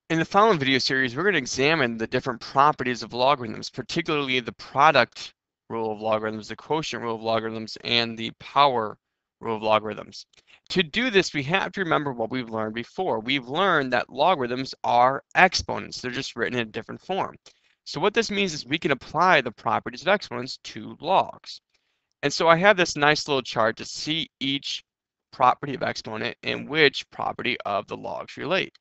In the following video series, we're going to examine the different properties of logarithms, particularly the product rule of logarithms, the quotient rule of logarithms, and the power rule of logarithms. To do this, we have to remember what we've learned before. We've learned that logarithms are exponents. They're just written in a different form. So what this means is we can apply the properties of exponents to logs. And so I have this nice little chart to see each property of exponent and which property of the logs relate.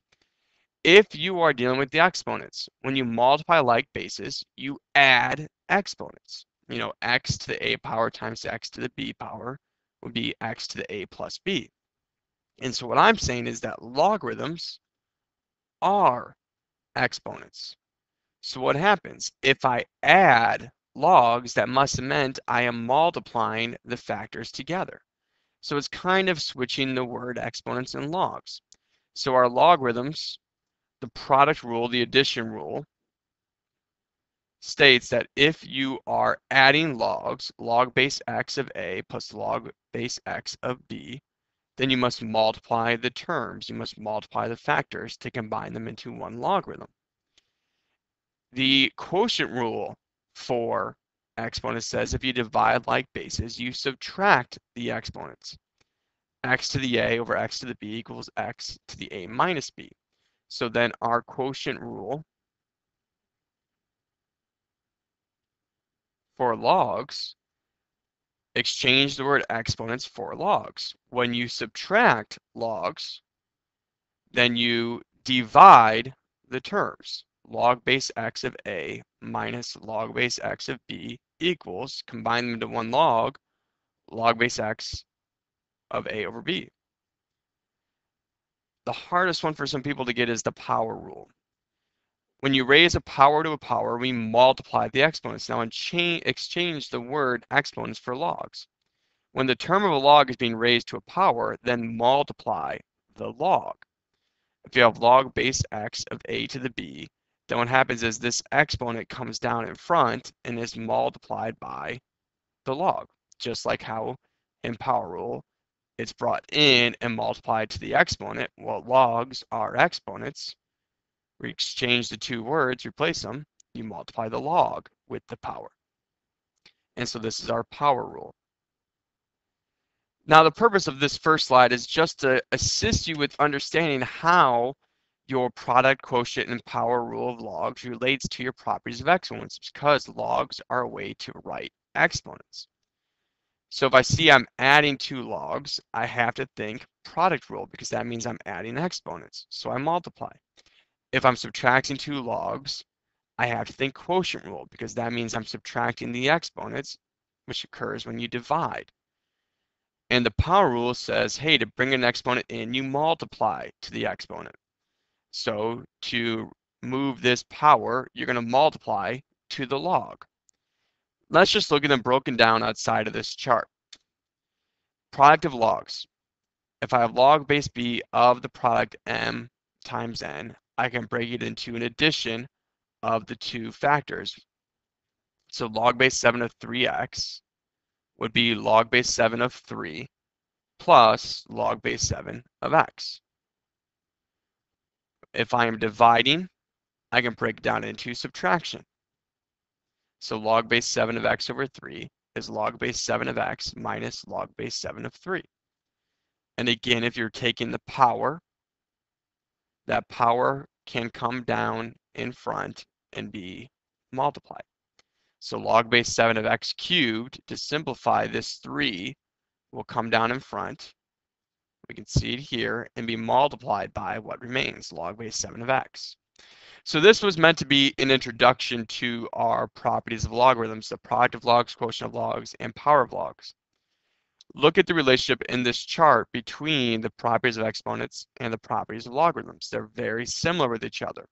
If you are dealing with the exponents, when you multiply like bases, you add exponents. You know, x to the a power times x to the b power would be x to the a plus b. And so what I'm saying is that logarithms are exponents. So what happens? If I add logs, that must have meant I am multiplying the factors together. So it's kind of switching the word exponents and logs. So our logarithms, the product rule, the addition rule, states that if you are adding logs, log base x of a plus log base x of b, then you must multiply the terms. You must multiply the factors to combine them into one logarithm. The quotient rule for exponents says if you divide like bases, you subtract the exponents. X to the a over x to the b equals x to the a minus b. So then our quotient rule for logs, exchange the word exponents for logs. When you subtract logs, then you divide the terms. Log base x of a minus log base x of b equals, combine them into one log base x of a over b. The hardest one for some people to get is the power rule. When you raise a power to a power, we multiply the exponents. Now exchange the word exponents for logs. When the term of a log is being raised to a power, then multiply the log. If you have log base x of a to the b, then what happens is this exponent comes down in front and is multiplied by the log, just like how in power rule it's brought in and multiplied to the exponent. Well, logs are exponents. We exchange the two words, replace them, you multiply the log with the power. And so this is our power rule. Now, the purpose of this first slide is just to assist you with understanding how your product, quotient, and power rule of logs relates to your properties of exponents, because logs are a way to write exponents. So if I see I'm adding two logs, I have to think product rule, because that means I'm adding exponents. So I multiply. If I'm subtracting two logs, I have to think quotient rule, because that means I'm subtracting the exponents, which occurs when you divide. And the power rule says, hey, to bring an exponent in, you multiply to the exponent. So to move this power, you're going to multiply to the log. Let's just look at them broken down outside of this chart. Product of logs. If I have log base b of the product m times n, I can break it into an addition of the two factors. So log base 7 of 3x would be log base 7 of 3 plus log base 7 of x. If I am dividing, I can break it down into subtraction. So log base 7 of x over 3 is log base 7 of x minus log base 7 of 3. And again, if you're taking the power, that power can come down in front and be multiplied. So log base 7 of x cubed, to simplify this 3, will come down in front. We can see it here and be multiplied by what remains, log base 7 of x. So this was meant to be an introduction to our properties of logarithms, the product of logs, quotient of logs, and power of logs. Look at the relationship in this chart between the properties of exponents and the properties of logarithms. They're very similar with each other.